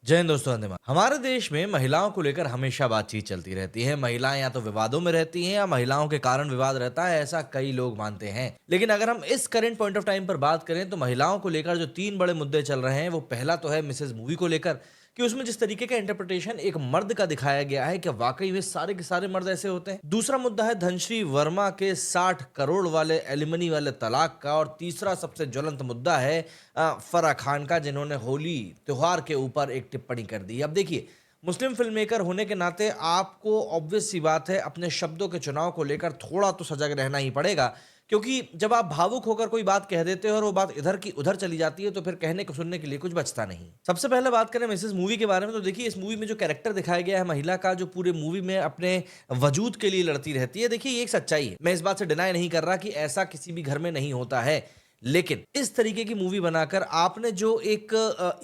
जय हिंद दोस्तों, वंदे मातरम। हमारे देश में महिलाओं को लेकर हमेशा बातचीत चलती रहती है। महिलाएं या तो विवादों में रहती हैं या महिलाओं के कारण विवाद रहता है, ऐसा कई लोग मानते हैं। लेकिन अगर हम इस करंट पॉइंट ऑफ टाइम पर बात करें तो महिलाओं को लेकर जो तीन बड़े मुद्दे चल रहे हैं, वो पहला तो है मिसेज मूवी को लेकर कि उसमें जिस तरीके का इंटरप्रिटेशन एक मर्द का दिखाया गया है, क्या वाकई में सारे के सारे मर्द ऐसे होते हैं। दूसरा मुद्दा है धनश्री वर्मा के 60 करोड़ वाले एलिमनी वाले तलाक का। और तीसरा सबसे ज्वलंत मुद्दा है फराह खान का, जिन्होंने होली त्योहार के ऊपर एक टिप्पणी कर दी। अब देखिए, मुस्लिम फिल्म मेकर होने के नाते आपको ऑब्वियस सी बात है अपने शब्दों के चुनाव को लेकर थोड़ा तो सजग रहना ही पड़ेगा, क्योंकि जब आप भावुक होकर कोई बात कह देते हो और वो बात इधर की उधर चली जाती है तो फिर कहने को सुनने के लिए कुछ बचता नहीं। सबसे पहले बात करें मिसेस मूवी के बारे में, तो देखिए इस मूवी में जो कैरेक्टर दिखाया गया है महिला का, जो पूरे मूवी में अपने वजूद के लिए लड़ती रहती है, देखिए ये एक सच्चाई है। मैं इस बात से डिनाई नहीं कर रहा कि ऐसा किसी भी घर में नहीं होता है, लेकिन इस तरीके की मूवी बनाकर आपने जो एक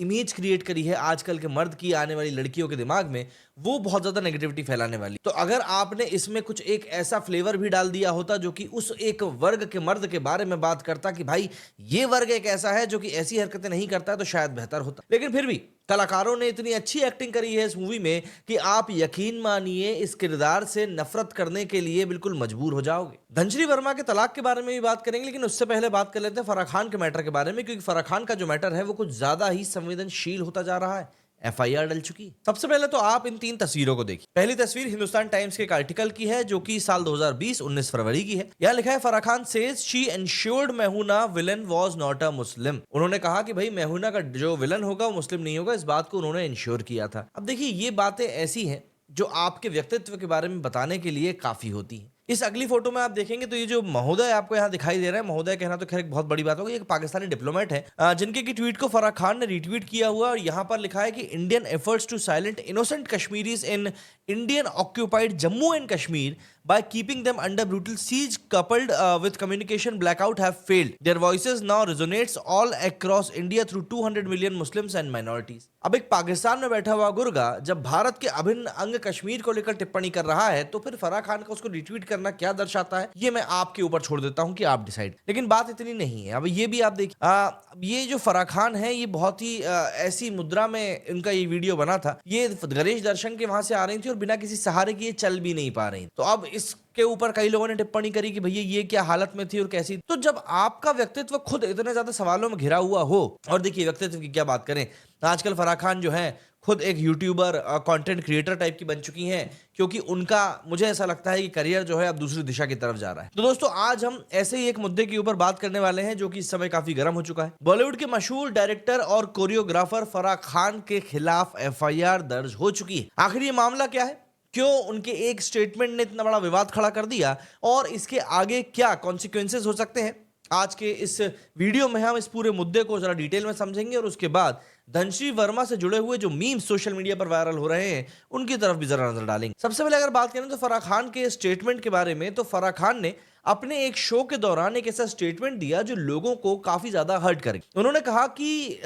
इमेज क्रिएट करी है आजकल के मर्द की आने वाली लड़कियों के दिमाग में, वो बहुत ज्यादा नेगेटिविटी फैलाने वाली। तो अगर आपने इसमें कुछ एक ऐसा फ्लेवर भी डाल दिया होता जो कि उस एक वर्ग के मर्द के बारे में बात करता कि भाई ये वर्ग एक ऐसा है जो कि ऐसी हरकतें नहीं करता है, तो शायद बेहतर होता। लेकिन फिर भी कलाकारों ने इतनी अच्छी एक्टिंग करी है इस मूवी में कि आप यकीन मानिए इस किरदार से नफरत करने के लिए बिल्कुल मजबूर हो जाओगे। धनश्री वर्मा के तलाक के बारे में भी बात करेंगे, लेकिन उससे पहले बात कर लेते हैं फराह खान के मैटर के बारे में, क्योंकि फराह खान का जो मैटर है वो कुछ ज्यादा ही संवेदनशील होता जा रहा है। एफआईआर डल चुकी है। सबसे पहले तो आप इन तीन तस्वीरों को देखिए। पहली तस्वीर हिंदुस्तान टाइम्स के एक आर्टिकल की है जो कि साल 2020 19 फरवरी की है। यहाँ लिखा है Farah Khan says she ensured Mehuna villain was not a Muslim. उन्होंने कहा कि भाई मेहुना का जो विलन होगा वो मुस्लिम नहीं होगा, इस बात को उन्होंने इंश्योर किया था। अब देखिए ये बातें ऐसी हैं जो आपके व्यक्तित्व के बारे में बताने के लिए काफी होती है। इस अगली फोटो में आप देखेंगे तो ये जो महोदय आपको यहाँ दिखाई दे रहा है, महोदय कहना तो खैर एक बहुत बड़ी बात होगी, एक पाकिस्तानी डिप्लोमेट है जिनके की ट्वीट को फराह खान ने रीट्वीट किया हुआ, और यहाँ पर लिखा है कि Indian efforts to silent innocent Kashmiris in Indian occupied Jammu and Kashmir by keeping them under brutal siege coupled with communication blackout have failed. Their voices now resonates all across India through 200 million Muslims and minorities. अब एक पाकिस्तान में बैठा हुआ गुर्गा जब भारत के अभिन्न अंग कश्मीर को लेकर टिप्पणी कर रहा है, तो फिर फराह खान का उसको रिट्वीट करना क्या दर्शाता है, ये मैं आपके ऊपर छोड़ देता हूं कि आप डिसाइड। लेकिन बात इतनी नहीं है। अब ये भी आप देखिए, ये जो फराह खान है ये बहुत ही ऐसी मुद्रा में इनका ये वीडियो बना था, ये गणेश दर्शन के वहां से आ रही थी और बिना किसी सहारे के ये चल भी नहीं पा रही। तो अब इसके ऊपर कई लोगों ने टिप्पणी करी कि भैया ये क्या हालत में थी और कैसी। तो जब आपका व्यक्तित्व खुद इतने ज्यादा सवालों में घिरा हुआ हो, और देखिए व्यक्तित्व की क्या बात करें, आजकल फराह खान जो है खुद एक यूट्यूबर कंटेंट क्रिएटर टाइप की बन चुकी हैं, क्योंकि उनका मुझे ऐसा लगता है कि करियर जो है अब दूसरी दिशा की तरफ जा रहा है। तो दोस्तों आज हम ऐसे ही एक मुद्दे के ऊपर बात करने वाले हैं जो कि इस समय काफी गर्म हो चुका है। बॉलीवुड के मशहूर डायरेक्टर और कोरियोग्राफर फराह खान के खिलाफ एफआईआर दर्ज हो चुकी है। आखिर ये मामला क्या है, क्यों उनके एक स्टेटमेंट ने इतना बड़ा विवाद खड़ा कर दिया, और इसके आगे क्या कॉन्सिक्वेंसेस हो सकते हैं, आज के इस वीडियो में हम इस पूरे मुद्दे को जरा डिटेल में समझेंगे। और उसके बाद धनश्री वर्मा से जुड़े हुए जो मीम्स सोशल मीडिया पर वायरल हो रहे हैं उनकी तरफ भी जरा नजर डालेंगे। सबसे पहले अगर बात करें तो फराह खान के स्टेटमेंट के बारे में, तो फराह खान ने अपने एक शो के दौरान एक ऐसा स्टेटमेंट दिया जो लोगों को काफी ज्यादा हर्ट करे। उन्होंने कहा कि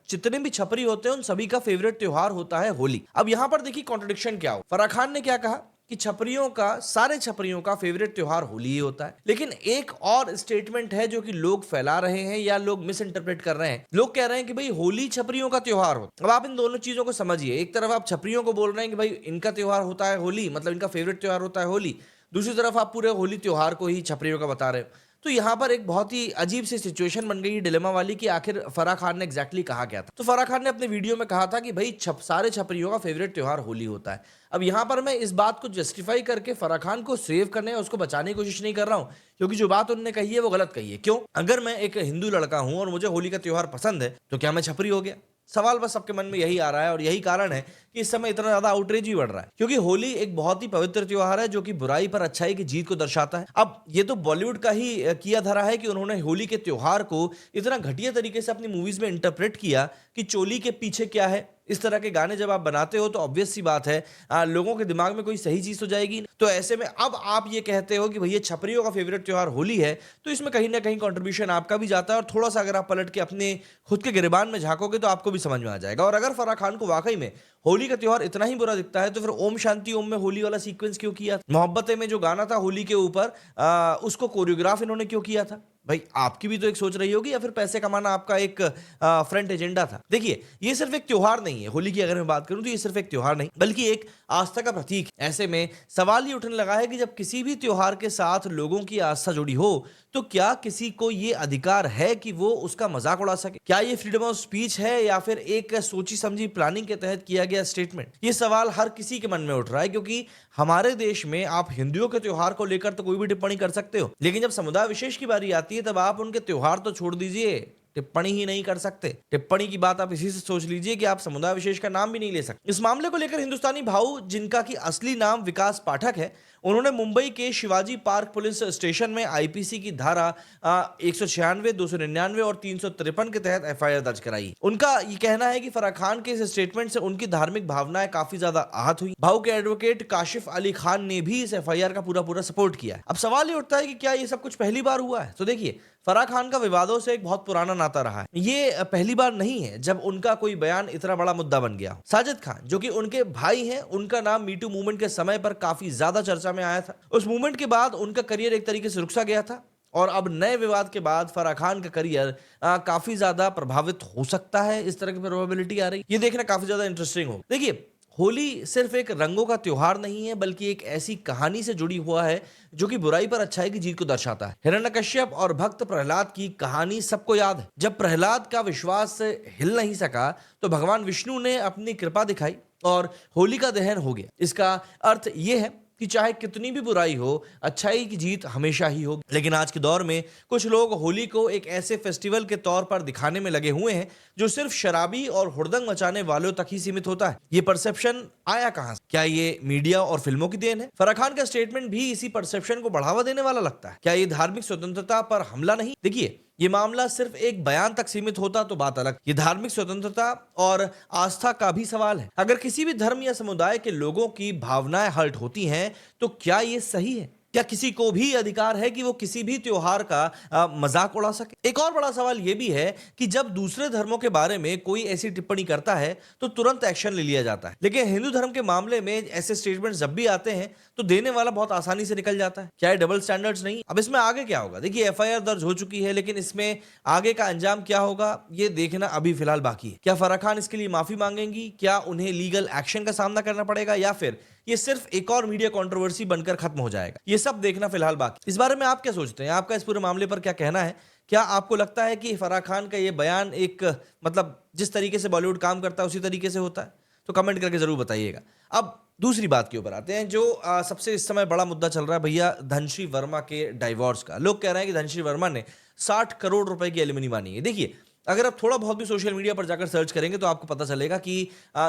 जितने भी छपरी होते हैं उन सभी का फेवरेट त्योहार होता है होली। अब यहां पर देखिए कॉन्ट्रडिक्शन क्या हो। फराह खान ने क्या कहा कि छपरियों का, सारे छपरियों का फेवरेट त्योहार होली ही होता है, लेकिन एक और स्टेटमेंट है जो कि लोग फैला रहे हैं या लोग मिस इंटरप्रेट कर रहे हैं। लोग कह रहे हैं कि भाई होली छपरियों का त्योहार होता है। अब आप इन दोनों चीजों को समझिए, एक तरफ आप छपरियों को बोल रहे हैं कि भाई इनका त्योहार होता है होली, मतलब इनका फेवरेट त्योहार होता है होली, दूसरी तरफ आप पूरे होली त्योहार को ही छपरियों का बता रहे हो। तो यहाँ पर एक बहुत ही अजीब सी सिचुएशन बन गई, डिलेमा वाली, कि आखिर फराह खान ने एग्जैक्टली कहा क्या था। तो फराह खान ने अपने वीडियो में कहा था कि भाई सारे छपरियों का फेवरेट त्योहार होली होता है। अब यहाँ पर मैं इस बात को जस्टिफाई करके फराह खान को सेव करने या उसको बचाने की कोशिश नहीं कर रहा हूँ, क्योंकि जो बात उन्होंने कही है वो गलत कही है। क्यों? अगर मैं एक हिंदू लड़का हूं और मुझे होली का त्योहार पसंद है तो क्या मैं छपरी हो गया? सवाल बस सबके मन में यही आ रहा है, और यही कारण है कि इस समय इतना ज्यादा आउटरीच भी बढ़ रहा है, क्योंकि होली एक बहुत ही पवित्र त्योहार है जो कि बुराई पर अच्छाई की जीत को दर्शाता है। अब ये तो बॉलीवुड का ही किया धरा है कि उन्होंने होली के त्योहार को इतना घटिया तरीके से अपनी मूवीज में इंटरप्रेट किया कि चोली के पीछे क्या है। इस तरह के गाने जब आप बनाते हो तो ऑब्वियस सी बात है लोगों के दिमाग में कोई सही चीज तो जाएगी। तो ऐसे में अब आप ये कहते हो कि भैया छपरियों का फेवरेट त्योहार होली है, तो इसमें कहीं ना कहीं कंट्रीब्यूशन आपका भी जाता है, और थोड़ा सा अगर आप पलट के अपने खुद के गिरबान में झांकोगे तो आपको भी समझ में आ जाएगा। और अगर फराह खान को वाकई में होली का त्योहार इतना ही बुरा दिखता है तो फिर ओम शांति ओम में होली वाला सीक्वेंस क्यों किया? मोहब्बतें में जो गाना था होली के ऊपर, उसको कोरियोग्राफ इन्होंने क्यों किया था? भाई आपकी भी तो एक सोच रही होगी, या फिर पैसे कमाना आपका एक फ्रंट एजेंडा था? देखिए, ये सिर्फ एक त्योहार नहीं है। होली की अगर मैं बात करूं तो ये सिर्फ एक त्योहार नहीं बल्कि एक आस्था का प्रतीक है। ऐसे में सवाल ये उठने लगा है कि जब किसी भी त्योहार के साथ लोगों की आस्था जुड़ी हो तो क्या किसी को ये अधिकार है कि वो उसका मजाक उड़ा सके? क्या ये फ्रीडम ऑफ स्पीच है या फिर एक सोची समझी प्लानिंग के तहत किया गया स्टेटमेंट? ये सवाल हर किसी के मन में उठ रहा है, क्योंकि हमारे देश में आप हिंदुओं के त्योहार को लेकर तो कोई भी टिप्पणी कर सकते हो, लेकिन जब समुदाय विशेष की बारी आती है तब आप उनके त्योहार तो छोड़ दीजिए, टिप्पणी ही नहीं कर सकते। टिप्पणी की बात आप इसी से सोच लीजिए कि आप समुदाय विशेष का नाम भी नहीं ले सकते। इस मामले को लेकर हिंदुस्तानी भाऊ, जिनका की असली नाम विकास पाठक है, उन्होंने मुंबई के शिवाजी पार्क पुलिस स्टेशन में आईपीसी की धारा 196, 299 और 353 के तहत एफआईआर दर्ज कराई। उनका ये कहना है कि फराह खान के इस स्टेटमेंट से उनकी धार्मिक भावनाएं काफी ज्यादा आहत हुई। भाऊ के एडवोकेट काशिफ अली खान ने भी इस एफआईआर का पूरा सपोर्ट किया है। अब सवाल ये उठता है कि क्या ये सब कुछ पहली बार हुआ है? तो देखिए, फराह खान का विवादों से एक बहुत पुराना नाता रहा है। ये पहली बार नहीं है जब उनका कोई बयान इतना बड़ा मुद्दा बन गया। साजिद खान, जो कि उनके भाई हैं, उनका नाम मीटू मूवमेंट के समय पर काफी ज्यादा चर्चा में आया था। उस मूवमेंट के बाद उनका करियर एक तरीके से रुक सा गया था और अब नए विवाद के बाद फराह खान का करियर काफी ज्यादा प्रभावित हो सकता है। इस तरह की प्रोबेबिलिटी आ रही है। ये देखना काफी ज्यादा इंटरेस्टिंग हो। देखिए, होली सिर्फ एक रंगों का त्योहार नहीं है बल्कि एक ऐसी कहानी से जुड़ी हुआ है जो कि बुराई पर अच्छाई की जीत को दर्शाता है। हिरण्यकश्यप और भक्त प्रहलाद की कहानी सबको याद है। जब प्रहलाद का विश्वास हिल नहीं सका तो भगवान विष्णु ने अपनी कृपा दिखाई और होलिका दहन हो गया। इसका अर्थ यह है कि चाहे कितनी भी बुराई हो, अच्छाई की जीत हमेशा ही होगी। लेकिन आज के दौर में कुछ लोग होली को एक ऐसे फेस्टिवल के तौर पर दिखाने में लगे हुए हैं जो सिर्फ शराबी और हुड़दंग मचाने वालों तक ही सीमित होता है। ये परसेप्शन आया कहां से? क्या ये मीडिया और फिल्मों की देन है? फराह खान का स्टेटमेंट भी इसी परसेप्शन को बढ़ावा देने वाला लगता है। क्या ये धार्मिक स्वतंत्रता पर हमला नहीं? देखिए, ये मामला सिर्फ एक बयान तक सीमित होता तो बात अलग। ये धार्मिक स्वतंत्रता और आस्था का भी सवाल है। अगर किसी भी धर्म या समुदाय के लोगों की भावनाएं हर्ट होती हैं तो क्या ये सही है? क्या किसी को भी अधिकार है कि वो किसी भी त्योहार का मजाक उड़ा सके? एक और बड़ा सवाल यह भी है कि जब दूसरे धर्मों के बारे में कोई ऐसी टिप्पणी करता है तो तुरंत एक्शन ले लिया जाता है, लेकिन हिंदू धर्म के मामले में ऐसे स्टेटमेंट जब भी आते हैं तो देने वाला बहुत आसानी से निकल जाता है। क्या ये डबल स्टैंडर्ड्स नहीं? अब इसमें आगे क्या होगा? देखिए, एफआईआर दर्ज हो चुकी है, लेकिन इसमें आगे का अंजाम क्या होगा ये देखना अभी फिलहाल बाकी है। क्या फराह खान इसके लिए माफी मांगेंगी? क्या उन्हें लीगल एक्शन का सामना करना पड़ेगा, या फिर ये सिर्फ एक और मीडिया कंट्रोवर्सी बनकर खत्म हो जाएगा? ये सब देखना फिलहाल बाकी। इस बारे में आप क्या सोचते हैं? आपका इस पूरे मामले पर क्या कहना है? क्या आपको लगता है कि फराह खान का ये बयान एक मतलब जिस तरीके से बॉलीवुड काम करता है उसी तरीके से होता है? तो कमेंट करके जरूर बताइएगा। अब दूसरी बात के ऊपर आते हैं जो सबसे इस समय बड़ा मुद्दा चल रहा है भैया, धनश्री वर्मा के डाइवोर्स का। लोग कह रहे हैं कि धनश्री वर्मा ने 60 करोड़ रुपए की एलिमनी मानी है। देखिए, अगर आप थोड़ा बहुत भी सोशल मीडिया पर जाकर सर्च करेंगे तो आपको पता चलेगा कि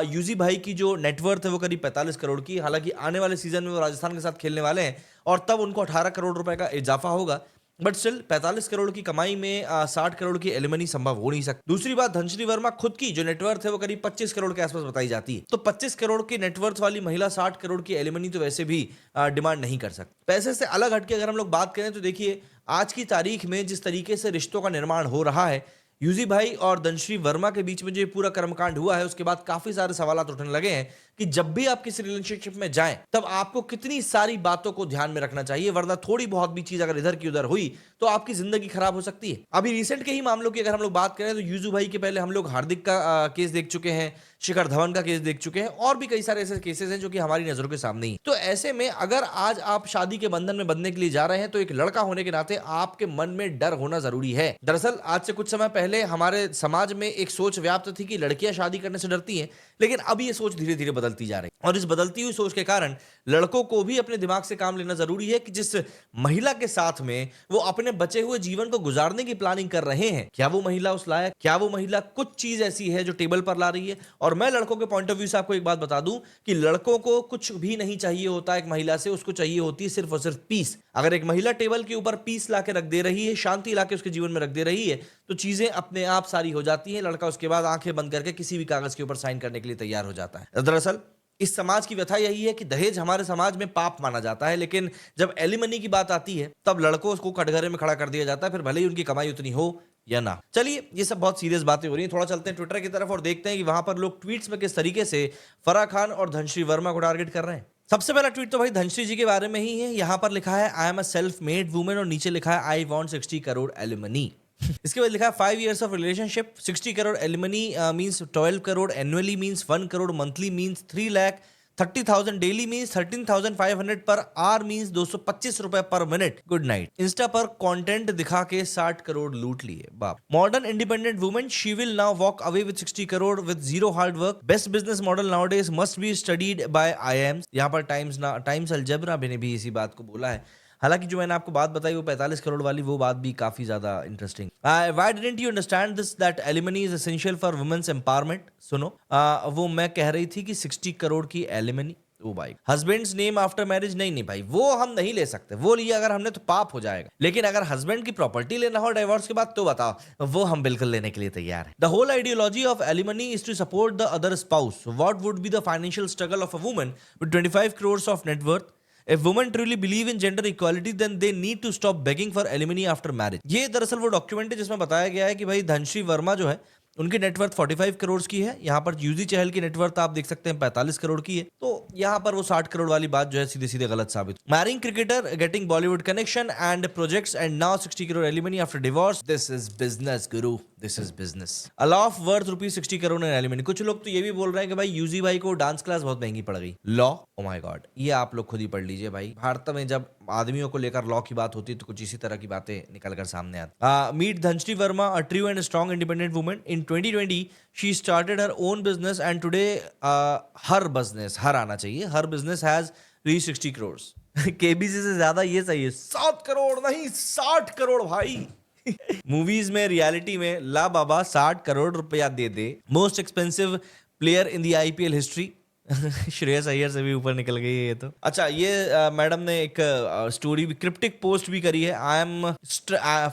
यूजी भाई की जो नेटवर्थ है वो करीब 45 करोड़ की। हालांकि आने वाले सीजन में वो राजस्थान के साथ खेलने वाले हैं और तब उनको 18 करोड़ रुपए का इजाफा होगा, बट स्टिल 45 करोड़ की कमाई में 60 करोड़ की एलिमनी संभव हो नहीं सकती। दूसरी बात, धनश्री वर्मा खुद की जो नेटवर्थ है वो करीब 25 करोड़ के आसपास बताई जाती है। तो 25 करोड़ की नेटवर्थ वाली महिला 60 करोड़ की एलिमनी तो वैसे भी डिमांड नहीं कर सकती। पैसे से अलग हटके अगर हम लोग बात करें तो देखिए, आज की तारीख में जिस तरीके से रिश्तों का निर्माण हो रहा है, यूजी भाई और धनश्री वर्मा के बीच में जो पूरा कर्मकांड हुआ है उसके बाद काफी सारे सवाल उठने लगे हैं कि जब भी आप किसी रिलेशनशिप में जाएं तब आपको कितनी सारी बातों को ध्यान में रखना चाहिए, वरना थोड़ी बहुत भी चीज अगर इधर की उधर हुई तो आपकी जिंदगी खराब हो सकती है। अभी रिसेंट के ही मामलों की अगर हम लोग बात करें तो यूजू भाई के पहले हम लोग हार्दिक का केस देख चुके हैं, शिखर धवन का केस देख चुके हैं और भी कई सारे ऐसे केसेस हैं जो कि हमारी नजरों के सामने ही। तो ऐसे में अगर आज आप शादी के बंधन में बंधने के लिए जा रहे हैं तो एक लड़का होने के नाते आपके मन में डर होना जरूरी है। दरअसल आज से कुछ समय पहले हमारे समाज में एक सोच व्याप्त थी कि लड़कियां शादी करने से डरती हैं, लेकिन अब ये सोच धीरे धीरे बदलती जा रही है और इस बदलती हुई सोच के कारण लड़कों को भी अपने दिमाग से काम लेना जरूरी है कि जिस महिला के साथ में वो अपने बचे हुए जीवन को गुजारने की प्लानिंग कर रहे हैं, क्या वो महिला उस लायक, क्या वो महिला कुछ चीज ऐसी है जो टेबल पर ला रही है। और मैं लड़कों के पॉइंट ऑफ व्यू से आपको एक बात बता दूं कि लड़कों को कुछ भी नहीं चाहिए होता एक महिला से, उसको चाहिए होती है सिर्फ और सिर्फ पीस। अगर एक महिला टेबल के ऊपर पीस ला के रख दे रही है, शांति ला के उसके जीवन में रख दे रही है, तो चीजें अपने आप सारी हो जाती हैं। लड़का उसके बाद आंखें बंद करके किसी भी कागज के ऊपर साइन करने के लिए तैयार हो जाता है। दरअसल इस समाज की व्यथा यही है कि दहेज हमारे समाज में पाप माना जाता है, लेकिन जब एलिमनी की बात आती है तब लड़कों को कटघरे में खड़ा कर दिया जाता है, फिर भले ही उनकी कमाई उतनी हो या ना। चलिए, ये सब बहुत सीरियस बातें हो रही हैं, थोड़ा चलते हैं ट्विटर की तरफ और देखते हैं कि वहां पर लोग ट्वीट्स में किस तरीके से फराह खान और धनश्री वर्मा को टारगेट कर रहे हैं। सबसे पहला ट्वीट तो भाई धनश्री जी के बारे में ही है। यहां पर लिखा है I am a self made women और नीचे लिखा है आई वांट 60 करोड़ एलिमनी। इसके बाद लिखा है 5 years of relationship, 60 crore alimony means 12 crore annually means 1 crore monthly means 3 lakh 30,000 daily means 13,500 per hour means 225 रुपए पर मिनट। Good night. इंस्टा पर कंटेंट दिखा के 60 करोड़ लूट लिए। बाप। Modern independent women, she will now walk away with 60 crore with zero hard work. Best business model nowadays must be studied by IIMs. यहाँ पर टाइम्स अलजेब्रा ने भी इसी बात को बोला है। हालांकि जो मैंने आपको बात बताई वो 45 करोड़ वाली, वो बात भी काफी ज्यादा interesting. Why didn't you understand this that alimony is essential for women's empowerment. सुनो, वो मैं कह रही थी कि 60 करोड़ की एलिमनी, ओ भाई, हस्बैंड्स नेम आफ्टर मैरिज, नहीं भाई, वो हम नहीं ले सकते। वो लिया अगर हमने तो पाप हो जाएगा। लेकिन अगर हस्बैंड की प्रॉपर्टी लेना हो डिवोर्स के बाद तो बताओ, वो हम बिल्कुल लेने के लिए तैयार है। The whole ideology of alimony is to support the other spouse. What would be the financial struggle of a woman with 25 crore of net worth? If women truly believe in gender equality, then they need to stop begging for alimony after marriage। ये दरअसल वो document है जिसमें बताया गया है कि भाई धनश्री वर्मा जो है उनकी नेटवर्थ 45 करोड़ की है। यहाँ पर यूजी चहल की नेटवर्थ आप देख सकते हैं 45 करोड़ की है। तो यहाँ पर वो 60 करोड़ वाली बात जो है सीधे सीधे गलत साबित। Marrying cricketer, getting Bollywood connection and projects and now 60 crore alimony after divorce. This is business guru, this is business. A lot of worth ₹60 crore in alimony. कुछ लोग तो ये भी बोल रहे हैं कि भाई यूजी भाई को डांस क्लास बहुत महंगी पड़ गई। लॉ, ओ माय गॉड, ये आप लोग खुद ही पढ़ लीजिए भाई। भारत में जब आदमियों को लेकर लॉ की बात होती है तो कुछ इसी तरह की बातें निकल कर सामने आती। Meet Dhanashree Verma, a true and strong independent woman. In 2020 she started her own business and today her आना चाहिए, her business has reached 60 crores। KBC से ज्यादा ये सही है, 7 करोड़ नहीं 60 करोड़ भाई। मूवीज में, रियलिटी में ला बाबा 60 करोड़ रुपया दे दे। Most expensive player in the IPL history. Shreyas Iyer से भी ऊपर निकल गई है ये तो। अच्छा, ये मैडम ने एक स्टोरी भी, क्रिप्टिक पोस्ट भी करी है। I am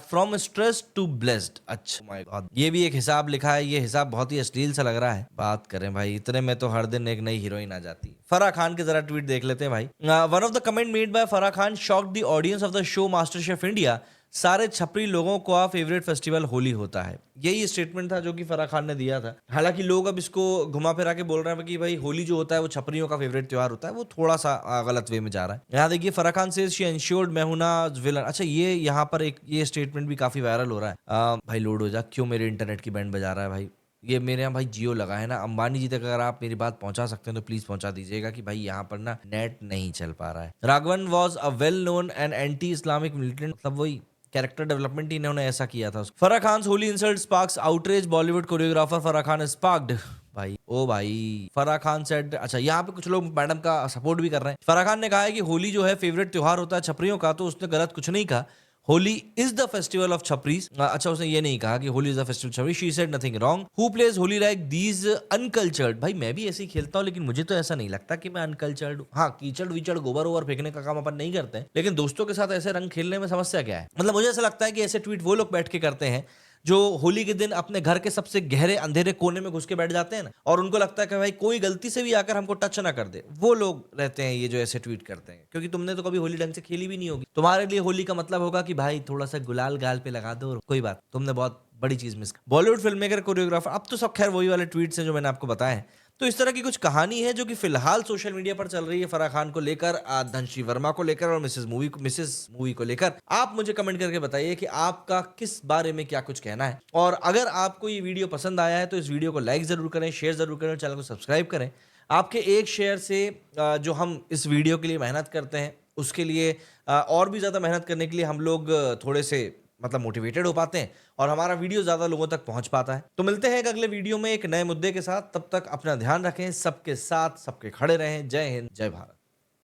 from stress to blessed. अच्छा, माय गॉड, ये भी एक हिसाब लिखा है। ये हिसाब बहुत ही अश्लील सा लग रहा है। बात करें भाई, इतने में तो हर दिन एक नई हीरोइन आ जाती। फराह खान के जरा ट्वीट देख लेते हैं भाई। One of the comment made by Farah Khan shocked the audience of the show master chef India. सारे छपरी लोगों का फेवरेट फेस्टिवल होली होता है। यही स्टेटमेंट था जो कि फराह खान ने दिया था। हालांकि लोग अब इसको घुमा फिरा के बोल रहे हैं कि भाई होली जो होता है वो छपरियों का फेवरेट त्योहार होता है। वो थोड़ा सा गलत वे में जा रहा है। यहाँ देखिए, फराह खान से शी एंश्योर्ड मैं हूं ना विलन। अच्छा, ये यहाँ पर एक ये स्टेटमेंट भी काफी वायरल हो रहा है। भाई लोड हो जा, क्यों मेरे इंटरनेट की बैंड बजा रहा है भाई। ये मेरे यहाँ भाई जियो लगा है ना। अंबानी जी तक अगर आप मेरी बात पहुंचा सकते हैं तो प्लीज पहुंचा दीजिएगा कि भाई यहाँ पर ना नेट नहीं चल पा रहा है। Raghavan was a well known and anti Islamic militant, मतलब वही कैरेक्टर डेवलपमेंट ही इन्होंने ऐसा किया था। Farah Khan Holi insult sparks outrage, Bollywood choreographer Farah Khan sparked. भाई ओ भाई, फराह खान सेड। अच्छा, यहाँ पे कुछ लोग मैडम का सपोर्ट भी कर रहे हैं। फराह खान ने कहा है कि होली जो है फेवरेट त्योहार होता है छपरियों का, तो उसने गलत कुछ नहीं कहा। Holi is the festival of chhapris. अच्छा, उसने ये नहीं कहा कि Holi is the festival chhapris. She said nothing wrong. Who plays Holi like these uncultured. भाई मैं भी ऐसे ही खेलता हूँ, लेकिन मुझे तो ऐसा नहीं लगता कि मैं अनकल्चर्ड हूँ। हाँ, कीचड़ वीचड़ गोबर ओवर फेंकने का काम अपन नहीं करते हैं, लेकिन दोस्तों के साथ ऐसे रंग खेलने में समस्या क्या है। मतलब मुझे ऐसा लगता है कि ऐसे ट्वीट वो लोग बैठ के करते हैं जो होली के दिन अपने घर के सबसे गहरे अंधेरे कोने में घुस के बैठ जाते हैं ना, और उनको लगता है कि भाई कोई गलती से भी आकर हमको टच ना कर दे। वो लोग रहते हैं ये जो ऐसे ट्वीट करते हैं, क्योंकि तुमने तो कभी होली ढंग से खेली भी नहीं होगी। तुम्हारे लिए होली का मतलब होगा कि भाई थोड़ा सा गुलाल गाल पे लगा दो और कोई बात, तुमने बहुत बड़ी चीज miss. Bollywood film maker, choreographer, अब तो सब खैर वही वाले ट्वीट्स हैं जो मैंने आपको बताया है। तो इस तरह की कुछ कहानी है जो कि फिलहाल सोशल मीडिया पर चल रही है फराह खान को लेकर, धनश्री वर्मा को लेकर और मिसेस मूवी को लेकर। आप मुझे कमेंट करके बताइए कि आपका किस बारे में क्या कुछ कहना है। और अगर आपको ये वीडियो पसंद आया है तो इस वीडियो को लाइक जरूर करें, शेयर जरूर करें, चैनल को सब्सक्राइब करें। आपके एक शेयर से जो हम इस वीडियो के लिए मेहनत करते हैं उसके लिए और भी ज्यादा मेहनत करने के लिए हम लोग थोड़े से मतलब मोटिवेटेड हो पाते हैं और हमारा वीडियो ज्यादा लोगों तक पहुंच पाता है। तो मिलते हैं एक अगले वीडियो में एक नए मुद्दे के साथ। तब तक अपना ध्यान रखें, सबके साथ सबके खड़े रहें। जय हिंद, जय भारत।